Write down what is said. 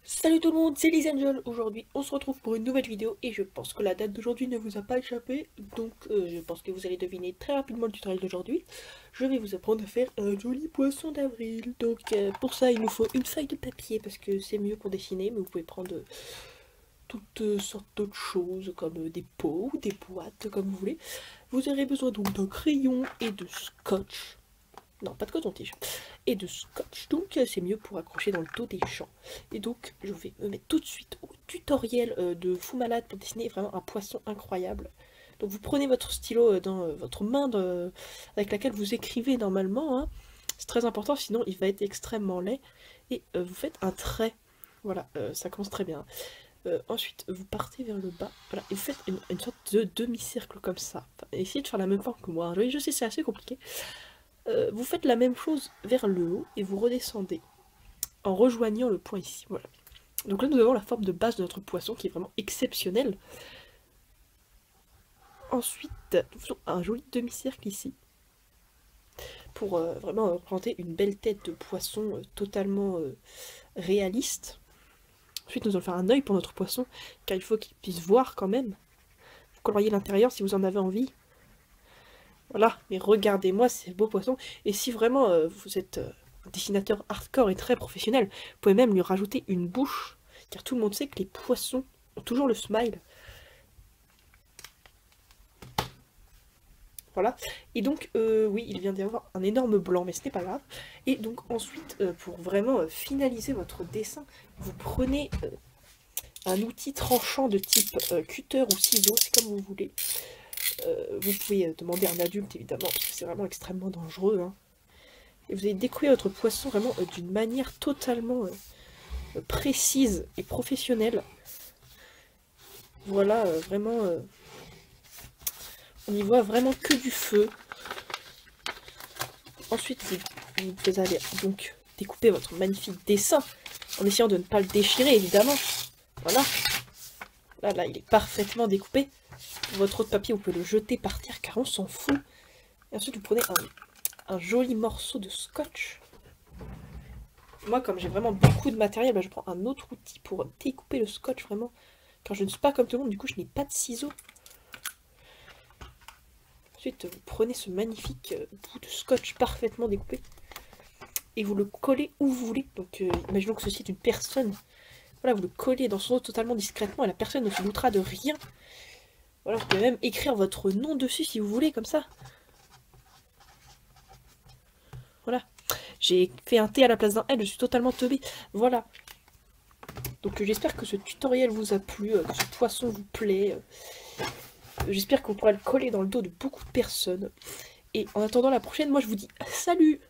Salut tout le monde, c'est Liz Angel. Aujourd'hui, on se retrouve pour une nouvelle vidéo et je pense que la date d'aujourd'hui ne vous a pas échappé. Donc, je pense que vous allez deviner très rapidement le tutoriel d'aujourd'hui. Je vais vous apprendre à faire un joli poisson d'avril. Donc, pour ça, il nous faut une feuille de papier parce que c'est mieux pour dessiner, mais vous pouvez prendre toutes sortes d'autres choses comme des pots ou des boîtes, comme vous voulez. Vous aurez besoin donc d'un crayon et de scotch. Non, pas de coton-tige. Et de scotch, donc c'est mieux pour accrocher dans le dos des champs. Et donc, je vais me mettre tout de suite au tutoriel de Fou Malade pour dessiner vraiment un poisson incroyable. Donc vous prenez votre stylo dans votre main avec laquelle vous écrivez normalement, hein. C'est très important, sinon il va être extrêmement laid. Et vous faites un trait. Voilà, ça commence très bien. Ensuite, vous partez vers le bas, voilà, et vous faites une sorte de demi-cercle comme ça. Enfin, essayez de faire la même forme que moi. Oui, je sais, c'est assez compliqué. Vous faites la même chose vers le haut et vous redescendez en rejoignant le point ici. Voilà. Donc là, nous avons la forme de base de notre poisson qui est vraiment exceptionnelle. Ensuite, nous faisons un joli demi-cercle ici pour vraiment représenter une belle tête de poisson totalement réaliste. Ensuite, nous allons faire un œil pour notre poisson car il faut qu'il puisse voir quand même. Vous coloriez l'intérieur si vous en avez envie. Voilà, mais regardez-moi ces beaux poissons. Et si vraiment vous êtes un dessinateur hardcore et très professionnel, vous pouvez même lui rajouter une bouche. Car tout le monde sait que les poissons ont toujours le smile. Voilà. Et donc, oui, il vient d'y avoir un énorme blanc, mais ce n'est pas grave. Et donc ensuite, pour vraiment finaliser votre dessin, vous prenez un outil tranchant de type cutter ou ciseaux, c'est comme vous voulez. Vous pouvez demander à un adulte évidemment, parce que c'est vraiment extrêmement dangereux, hein. Et vous allez découper votre poisson vraiment d'une manière totalement précise et professionnelle. Voilà, vraiment, on n'y voit vraiment que du feu. Ensuite, vous allez donc découper votre magnifique dessin, en essayant de ne pas le déchirer évidemment. Voilà, là, il est parfaitement découpé. Votre autre papier, vous pouvez le jeter par terre car on s'en fout. Et ensuite, vous prenez un joli morceau de scotch. Moi, comme j'ai vraiment beaucoup de matériel, je prends un autre outil pour découper le scotch, vraiment. Car je ne suis pas comme tout le monde, du coup, je n'ai pas de ciseaux. Ensuite, vous prenez ce magnifique bout de scotch parfaitement découpé. Et vous le collez où vous voulez. Donc, imaginons que ceci est une personne. Voilà, vous le collez dans son dos totalement discrètement et la personne ne se doutera de rien. Voilà, vous pouvez même écrire votre nom dessus si vous voulez, comme ça. Voilà. J'ai fait un T à la place d'un L, je suis totalement teubée. Voilà. Donc j'espère que ce tutoriel vous a plu, que ce poisson vous plaît. J'espère que vous pourrez le coller dans le dos de beaucoup de personnes. Et en attendant la prochaine, moi je vous dis salut!